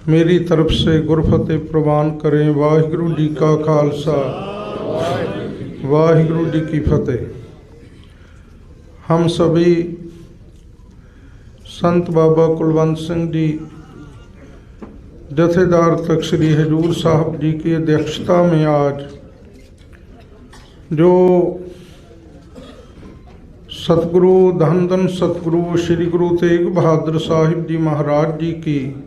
मेरी तरफ से गुरफतेह प्रवान करें। वाहिगुरु जी का खालसा, वाहिगुरु जी की फतेह। हम सभी संत बाबा कुलवंत सिंह जी जथेदार तख्त श्री हजूर साहब जी की अध्यक्षता में आज जो सतगुरु धन धन सतगुरु श्री गुरु तेग बहादुर साहिब जी महाराज जी की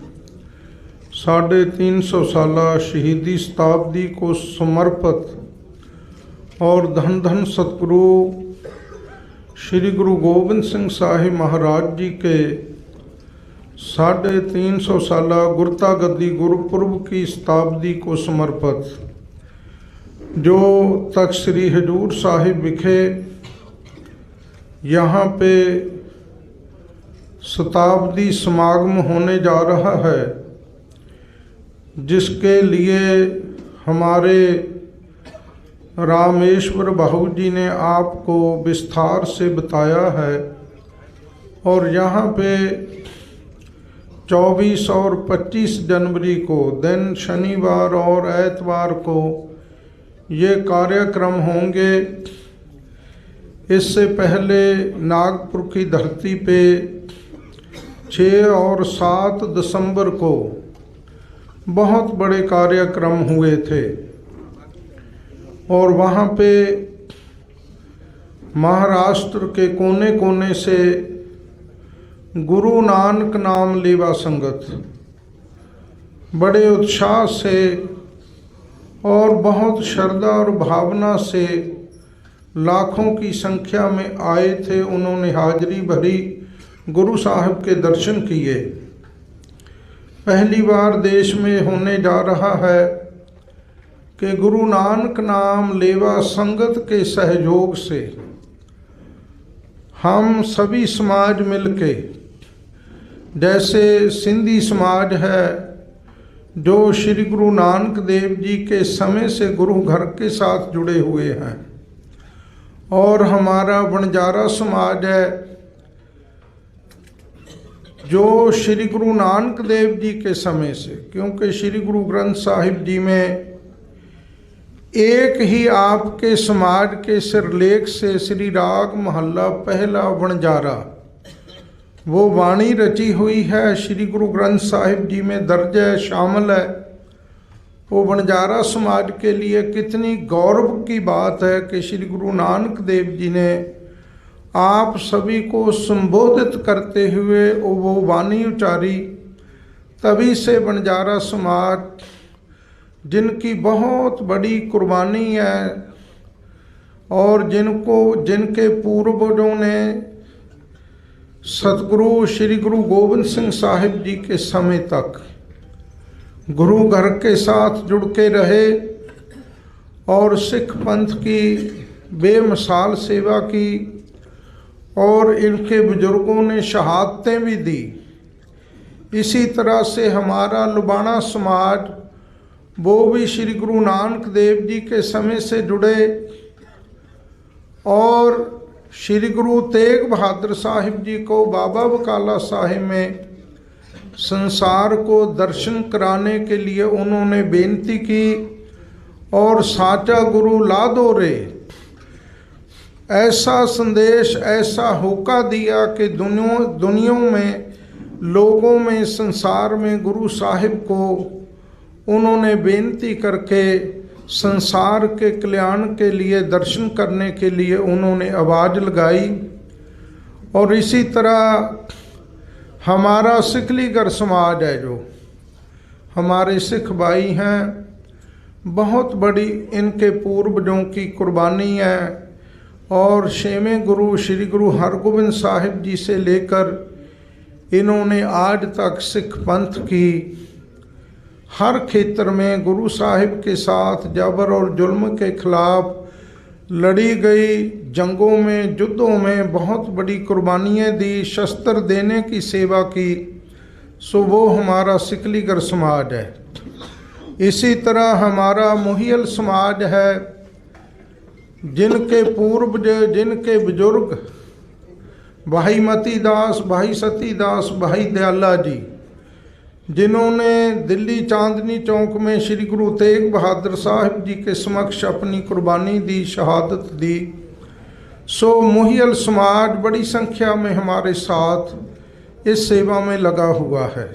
350 साला शहीदी शताब्दी को समर्पित और धन धन सतगुरु श्री गुरु गोबिंद सिंह साहिब महाराज जी के 350 साला गुरता गद्दी गुरुपुरब की शताब्दी को समर्पित जो तख्त श्री हजूर साहिब विखे यहाँ पे शताब्दी समागम होने जा रहा है, जिसके लिए हमारे रामेश्वर बाबू जी ने आपको विस्तार से बताया है। और यहाँ पे 24 और 25 जनवरी को दिन शनिवार और एतवार को ये कार्यक्रम होंगे। इससे पहले नागपुर की धरती पे 6 और 7 दिसंबर को बहुत बड़े कार्यक्रम हुए थे और वहाँ पे महाराष्ट्र के कोने कोने से गुरु नानक नाम लेवा संगत बड़े उत्साह से और बहुत श्रद्धा और भावना से लाखों की संख्या में आए थे। उन्होंने हाजिरी भरी, गुरु साहब के दर्शन किए। पहली बार देश में होने जा रहा है कि गुरु नानक नाम लेवा संगत के सहयोग से हम सभी समाज मिलके, जैसे सिंधी समाज है जो श्री गुरु नानक देव जी के समय से गुरु घर के साथ जुड़े हुए हैं, और हमारा बंजारा समाज है जो श्री गुरु नानक देव जी के समय से, क्योंकि श्री गुरु ग्रंथ साहिब जी में एक ही आपके समाज के सिरलेख से श्री राग महला पहला बंजारा वो वाणी रची हुई है, श्री गुरु ग्रंथ साहिब जी में दर्ज है, शामिल है। वो बंजारा समाज के लिए कितनी गौरव की बात है कि श्री गुरु नानक देव जी ने आप सभी को संबोधित करते हुए वो वाणी उचारी। तभी से बंजारा समाज, जिनकी बहुत बड़ी कुर्बानी है और जिनके पूर्वजों ने सतगुरु श्री गुरु गोबिंद सिंह साहिब जी के समय तक गुरु घर के साथ जुड़ के रहे और सिख पंथ की बेमिसाल सेवा की, और इनके बुजुर्गों ने शहादतें भी दी। इसी तरह से हमारा लुबाना समाज वो भी श्री गुरु नानक देव जी के समय से जुड़े और श्री गुरु तेग बहादुर साहिब जी को बाबा बकाला साहिब में संसार को दर्शन कराने के लिए उन्होंने बेनती की, और साचा गुरु ला दो रे ऐसा संदेश, ऐसा होका दिया कि दुनिया में लोगों में संसार में गुरु साहिब को उन्होंने बेनती करके संसार के कल्याण के लिए, दर्शन करने के लिए उन्होंने आवाज़ लगाई। और इसी तरह हमारा सिकलीगर समाज है, जो हमारे सिख भाई हैं, बहुत बड़ी इनके पूर्वजों की कुर्बानी है। और 6वें गुरु श्री गुरु हरगोबिंद साहिब जी से लेकर इन्होंने आज तक सिख पंथ की हर क्षेत्र में गुरु साहिब के साथ जबर और जुल्म के खिलाफ लड़ी गई जंगों में, युद्धों में बहुत बड़ी कुर्बानियाँ दी, शस्त्र देने की सेवा की। सो वो हमारा सिकलीगर समाज है। इसी तरह हमारा मुहियल समाज है, जिनके पूर्वज, जिनके बुजुर्ग भाई मती दास, भाई सती दास, भाई दयाला जी, जिन्होंने दिल्ली चांदनी चौक में श्री गुरु तेग बहादुर साहिब जी के समक्ष अपनी कुर्बानी दी, शहादत दी। सो मुहियल समाज बड़ी संख्या में हमारे साथ इस सेवा में लगा हुआ है।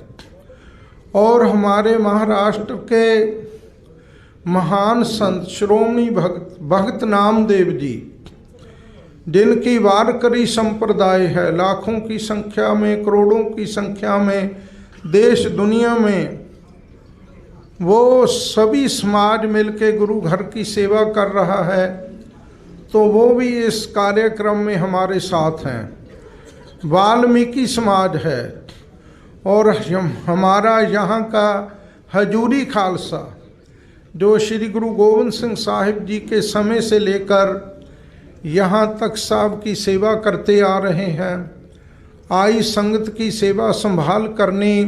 और हमारे महाराष्ट्र के महान संत श्रोमणी भगत नामदेव जी, जिनकी वारकरी संप्रदाय है, लाखों की संख्या में, करोड़ों की संख्या में देश दुनिया में वो सभी समाज मिलके गुरु घर की सेवा कर रहा है, तो वो भी इस कार्यक्रम में हमारे साथ हैं। वाल्मीकि समाज है और हमारा यहाँ का हजूरी खालसा, जो श्री गुरु गोविंद सिंह साहिब जी के समय से लेकर यहाँ तक साहब की सेवा करते आ रहे हैं। आई संगत की सेवा संभाल करने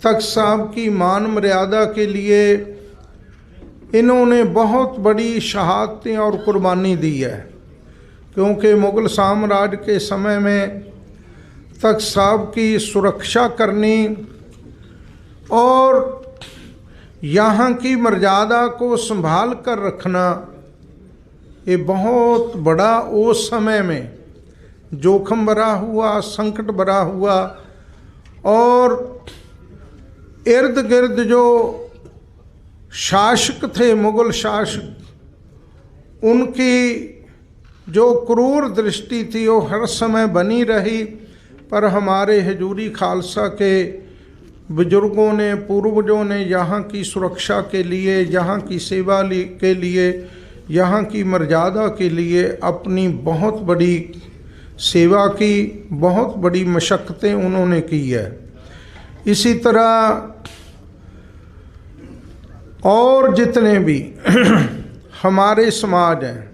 तक साहब की मान मर्यादा के लिए इन्होंने बहुत बड़ी शहादतें और कुर्बानी दी है, क्योंकि मुग़ल साम्राज्य के समय में तख्त साहब की सुरक्षा करनी और यहाँ की मर्यादा को संभाल कर रखना, ये बहुत बड़ा उस समय में जोखिम भरा हुआ, संकट भरा हुआ। और इर्द गिर्द जो शासक थे, मुग़ल शासक, उनकी जो क्रूर दृष्टि थी वो हर समय बनी रही। पर हमारे हजूरी खालसा के बुजुर्गों ने, पूर्वजों ने यहाँ की सुरक्षा के लिए, यहाँ की सेवा के लिए, यहाँ की मर्यादा के लिए अपनी बहुत बड़ी सेवा की, बहुत बड़ी मशक्क़तें उन्होंने की है। इसी तरह और जितने भी हमारे समाज हैं,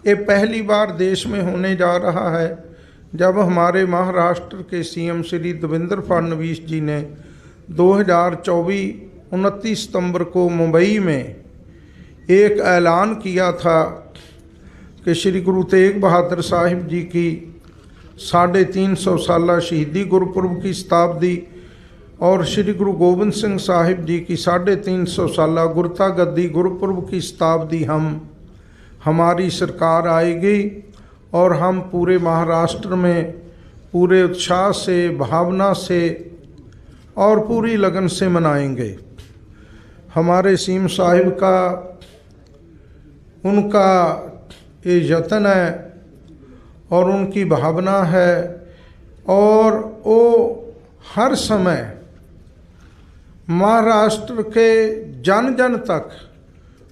ये पहली बार देश में होने जा रहा है जब हमारे महाराष्ट्र के सीएम श्री देवेंद्र फडणवीस जी ने 2024 29 सितंबर को मुंबई में एक ऐलान किया था कि श्री गुरु तेग बहादुर साहिब जी की 350 साला शहीदी गुरुपुरब की शताब्दी और श्री गुरु गोविंद सिंह साहिब जी की 350 साला गुरता गद्दी गुरुपुरब की शताब्दी हमारी सरकार आएगी और हम पूरे महाराष्ट्र में पूरे उत्साह से, भावना से और पूरी लगन से मनाएंगे। हमारे सीएम साहिब का, उनका ये यत्न है और उनकी भावना है और वो हर समय महाराष्ट्र के जन जन तक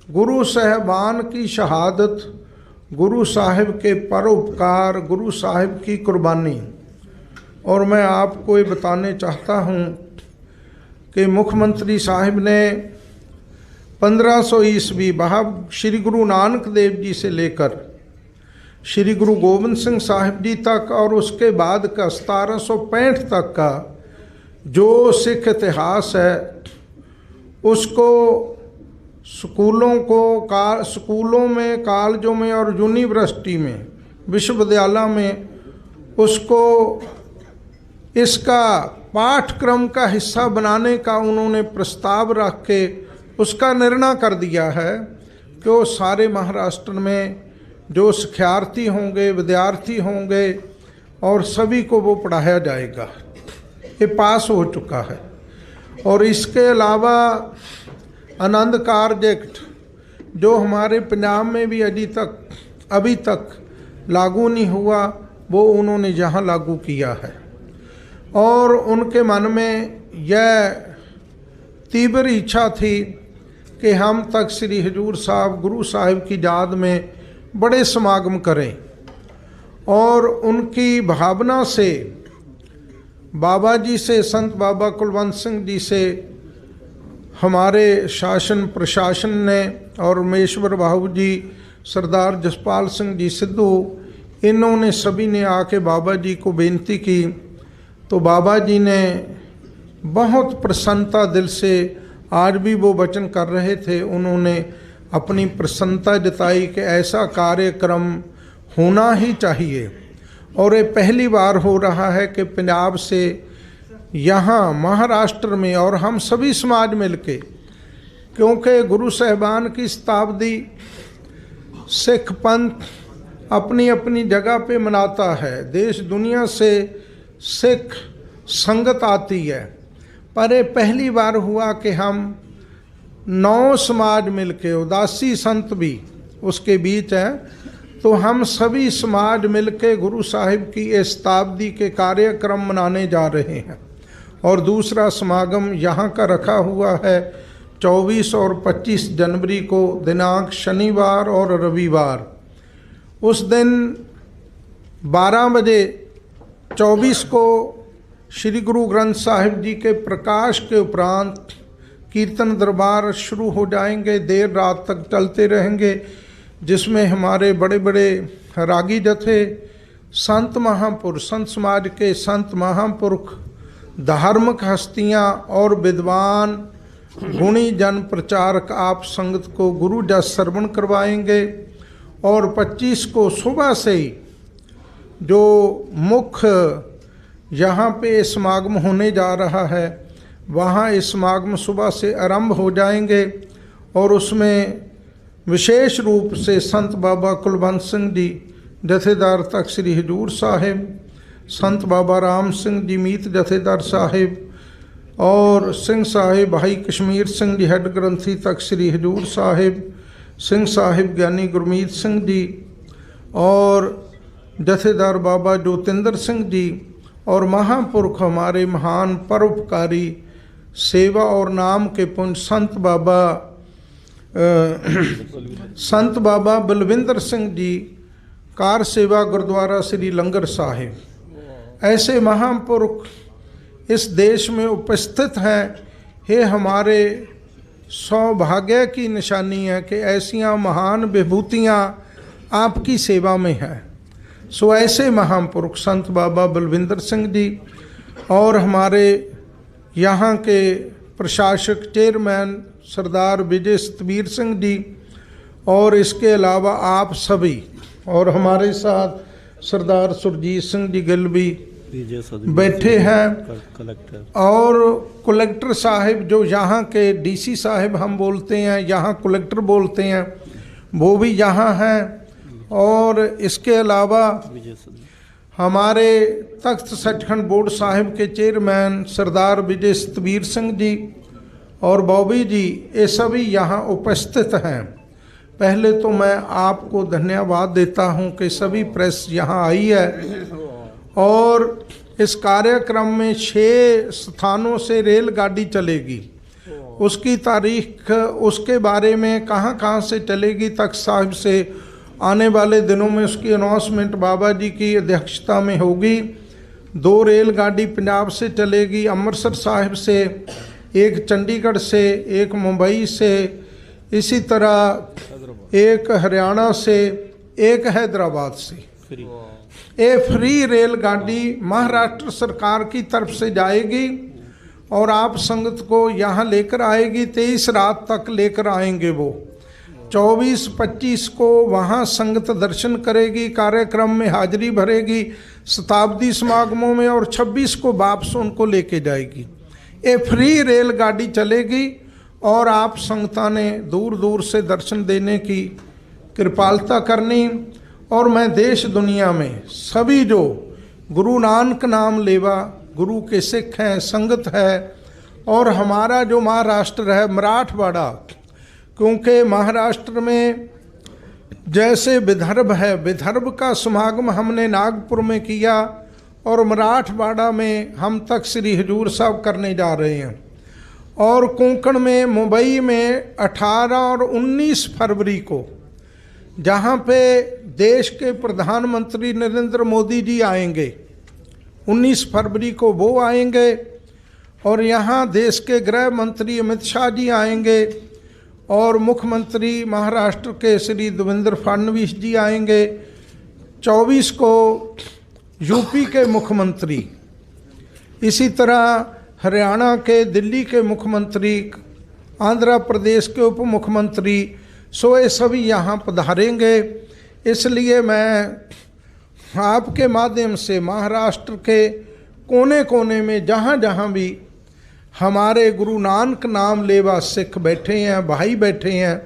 गुरु साहिबान की शहादत, गुरु साहिब के परोपकार, गुरु साहिब की कुर्बानी। और मैं आपको ये बताने चाहता हूँ कि मुख्यमंत्री साहिब ने 1500 ईस्वी श्री गुरु नानक देव जी से लेकर श्री गुरु गोविंद सिंह साहिब जी तक और उसके बाद का 1765 तक का जो सिख इतिहास है, उसको स्कूलों में, कॉलेजों में और यूनिवर्सिटी में, विश्वविद्यालय में उसको इसका पाठ्यक्रम का हिस्सा बनाने का उन्होंने प्रस्ताव रख के उसका निर्णय कर दिया है कि वो सारे महाराष्ट्र में जो शिक्षार्थी होंगे, विद्यार्थी होंगे और सभी को वो पढ़ाया जाएगा। ये पास हो चुका है। और इसके अलावा आनंद प्रोजेक्ट जो हमारे पंजाब में भी अभी तक लागू नहीं हुआ, वो उन्होंने यहाँ लागू किया है। और उनके मन में यह तीव्र इच्छा थी कि हम तक श्री हजूर साहब गुरु साहिब की याद में बड़े समागम करें। और उनकी भावना से बाबा जी से, संत बाबा कुलवंत सिंह जी से हमारे शासन प्रशासन ने और मेश्वर बाबू जी, सरदार जसपाल सिंह जी सिद्धू, इन्होंने सभी ने आके बाबा जी को बेनती की। तो बाबा जी ने बहुत प्रसन्नता दिल से, आज भी वो वचन कर रहे थे, उन्होंने अपनी प्रसन्नता जताई कि ऐसा कार्यक्रम होना ही चाहिए। और ये पहली बार हो रहा है कि पंजाब से यहाँ महाराष्ट्र में और हम सभी समाज मिलके, क्योंकि गुरु साहिबान की शताब्दी सिख पंथ अपनी अपनी जगह पे मनाता है, देश दुनिया से सिख संगत आती है, पर ये पहली बार हुआ कि हम 9 समाज मिलके, उदासी संत भी उसके बीच हैं, तो हम सभी समाज मिलके गुरु साहिब की इस शताब्दी के कार्यक्रम मनाने जा रहे हैं। और दूसरा समागम यहाँ का रखा हुआ है 24 और 25 जनवरी को, दिनांक शनिवार और रविवार। उस दिन 12 बजे 24 को श्री गुरु ग्रंथ साहिब जी के प्रकाश के उपरांत कीर्तन दरबार शुरू हो जाएंगे, देर रात तक चलते रहेंगे, जिसमें हमारे बड़े बड़े रागी जथे, संत महापुरुष, संत समाज के संत महापुरुष, धार्मिक हस्तियाँ और विद्वान गुणी जन प्रचारक आप संगत को गुरु जस श्रवण करवाएंगे। और 25 को सुबह से ही जो मुख्य यहाँ पे समागम होने जा रहा है, वहाँ इस समागम सुबह से आरंभ हो जाएंगे और उसमें विशेष रूप से संत बाबा कुलवंत सिंह जी जथेदार तख्त श्री हजूर साहिब, संत बाबा राम सिंह जी मीत जथेदार साहिब और सिंह साहिब भाई कश्मीर सिंह जी हेड ग्रंथी तख्त श्री हजूर साहिब, सिंह साहिब ज्ञानी गुरमीत सिंह जी और जथेदार बाबा ज्योतिंदर सिंह जी और महापुरुष हमारे महान परोपकारी सेवा और नाम के पुंज संत बाबा बलविंदर सिंह जी कार सेवा गुरुद्वारा श्री लंगर साहिब। ऐसे महापुरुष इस देश में उपस्थित हैं। ये हमारे सौभाग्य की निशानी है कि ऐसियां महान विभूतियां आपकी सेवा में हैं। सो ऐसे महापुरुष संत बाबा बलविंदर सिंह जी और हमारे यहाँ के प्रशासक चेयरमैन सरदार विजय सतबीर सिंह जी और इसके अलावा आप सभी और हमारे साथ सरदार सुरजीत सिंह जी गिल भी बैठे हैं और कलेक्टर साहिब जो यहाँ के डीसी साहिब हम बोलते हैं, यहाँ कलेक्टर बोलते हैं, वो भी यहाँ हैं। और इसके अलावा हमारे तख्त सचखंड बोर्ड साहिब के चेयरमैन सरदार विजय सतबीर सिंह जी और बॉबी जी, ये सभी यहाँ उपस्थित हैं। पहले तो मैं आपको धन्यवाद देता हूँ कि सभी प्रेस यहाँ आई है और इस कार्यक्रम में 6 स्थानों से रेलगाड़ी चलेगी। उसकी तारीख, उसके बारे में कहाँ से चलेगी तख्त साहिब से आने वाले दिनों में उसकी अनाउंसमेंट बाबा जी की अध्यक्षता में होगी। 2 रेलगाड़ी पंजाब से चलेगी, अमृतसर साहिब से, एक चंडीगढ़ से, एक मुंबई से, इसी तरह एक हरियाणा से, एक हैदराबाद से। ये फ्री रेलगाड़ी महाराष्ट्र सरकार की तरफ से जाएगी और आप संगत को यहाँ लेकर आएगी। 23 रात तक लेकर आएंगे वो। 24-25 को वहाँ संगत दर्शन करेगी, कार्यक्रम में हाजिरी भरेगी शताब्दी समागमों में, और 26 को वापस उनको लेके जाएगी। ये फ्री रेलगाड़ी चलेगी और आप संगता ने दूर दूर से दर्शन देने की कृपालता करनी। और मैं देश दुनिया में सभी जो गुरु नानक नाम लेवा गुरु के सिख हैं, संगत है, और हमारा जो महाराष्ट्र है मराठवाड़ा, क्योंकि महाराष्ट्र में जैसे विदर्भ है, विदर्भ का समागम हमने नागपुर में किया और मराठवाड़ा में हम तक श्री हजूर साहब करने जा रहे हैं। और कोंकण में, मुंबई में 18 और 19 फरवरी को, जहाँ पे देश के प्रधानमंत्री नरेंद्र मोदी जी आएंगे, 19 फरवरी को वो आएंगे, और यहाँ देश के गृह मंत्री अमित शाह जी आएंगे और मुख्यमंत्री महाराष्ट्र के श्री देवेंद्र फडणवीस जी आएंगे। 24 को यूपी के मुख्यमंत्री, इसी तरह हरियाणा के, दिल्ली के मुख्यमंत्री, आंध्र प्रदेश के उप मुख्यमंत्री, सो ये सभी यहाँ पधारेंगे। इसलिए मैं आपके माध्यम से महाराष्ट्र के कोने कोने में जहाँ जहाँ भी हमारे गुरु नानक नाम लेवा सिख बैठे हैं, भाई बैठे हैं,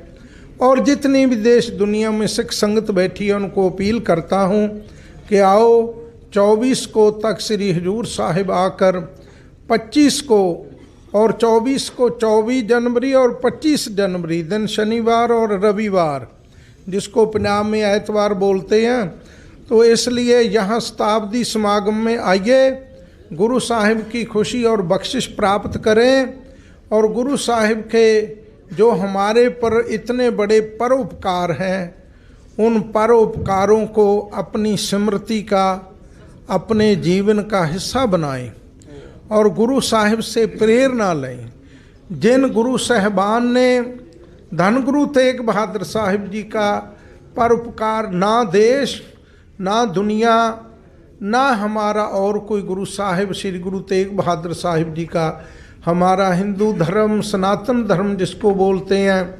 और जितनी भी देश दुनिया में सिख संगत बैठी है, उनको अपील करता हूँ कि आओ 24 को तक श्री हजूर साहिब आकर 25 को और 24 को 24 जनवरी और 25 जनवरी दिन शनिवार और रविवार, जिसको पंजाब में एतवार बोलते हैं, तो इसलिए यहाँ शताब्दी समागम में आइए, गुरु साहिब की खुशी और बख्शिश प्राप्त करें, और गुरु साहिब के जो हमारे पर इतने बड़े परोपकार हैं, उन परोपकारों को अपनी स्मृति का, अपने जीवन का हिस्सा बनाएं और गुरु साहिब से प्रेरणा लें। जिन गुरु साहिबान ने धन गुरु तेग बहादुर साहिब जी का परोपकार ना देश, ना दुनिया, ना हमारा और कोई गुरु साहिब, श्री गुरु तेग बहादुर साहिब जी का, हमारा हिंदू धर्म, सनातन धर्म जिसको बोलते हैं,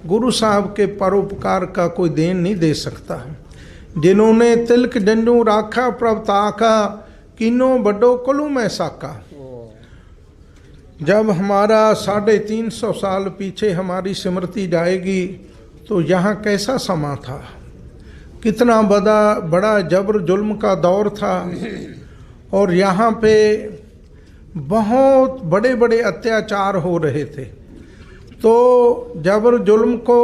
गुरु साहब के परोपकार का कोई देन नहीं दे सकता। जिन्होंने तिलक जंजू राखा प्रभ ताका, किनो बड्डो कलू में साका। जब हमारा 350 साल पीछे हमारी स्मृति जाएगी तो यहाँ कैसा समा था, कितना बड़ा जबर जुल्म का दौर था, और यहाँ पे बहुत बड़े बड़े अत्याचार हो रहे थे। तो जबर जुल्म को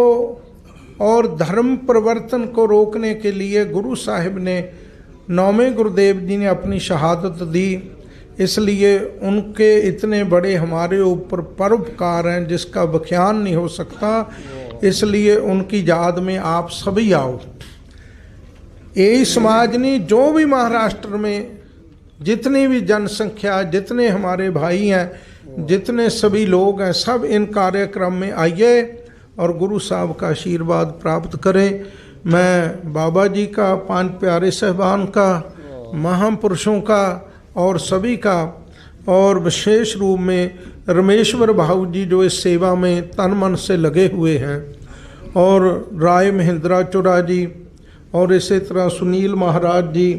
और धर्म परिवर्तन को रोकने के लिए गुरु साहिब ने, 9वें गुरुदेव जी ने अपनी शहादत दी। इसलिए उनके इतने बड़े हमारे ऊपर परोपकार हैं जिसका व्याख्यान नहीं हो सकता। इसलिए उनकी याद में आप सभी आओ। यही समाज ने जो भी महाराष्ट्र में जितनी भी जनसंख्या, जितने हमारे भाई हैं, जितने सभी लोग हैं, सब इन कार्यक्रम में आइए और गुरु साहब का आशीर्वाद प्राप्त करें। मैं बाबा जी का, 5 प्यारे साहबान का, महापुरुषों का और सभी का, और विशेष रूप में रमेश्वर भाऊ जी जो इस सेवा में तन मन से लगे हुए हैं, और राय महेंद्रा चोरा जी, और इसी तरह सुनील महाराज जी,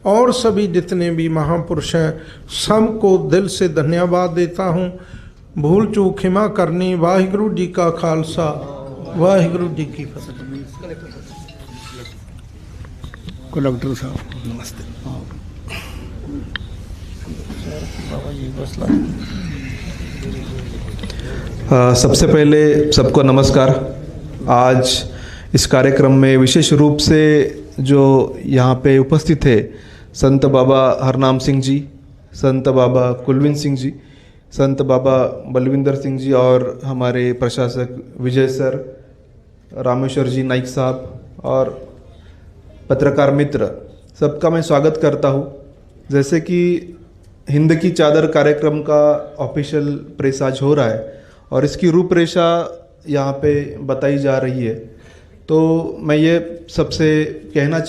और सभी जितने भी महापुरुष हैं, सबको दिल से धन्यवाद देता हूँ। भूल चूक क्षमा करनी। वाहिगुरु जी का खालसा, वाहिगुरु जी की फतेह। कलेक्टर साहब नमस्ते। सबसे पहले सबको नमस्कार। आज इस कार्यक्रम में विशेष रूप से जो यहाँ पे उपस्थित है, संत बाबा हरनाम सिंह जी, संत बाबा कुलविंद सिंह जी, संत बाबा बलविंदर सिंह जी, और हमारे प्रशासक विजय सर, रामेश्वर जी नाइक साहब, और पत्रकार मित्र, सबका मैं स्वागत करता हूँ। जैसे कि हिंद की चादर कार्यक्रम का ऑफिशियल प्रेस आज हो रहा है और इसकी रूपरेखा यहाँ पे बताई जा रही है, तो मैं ये सबसे कहना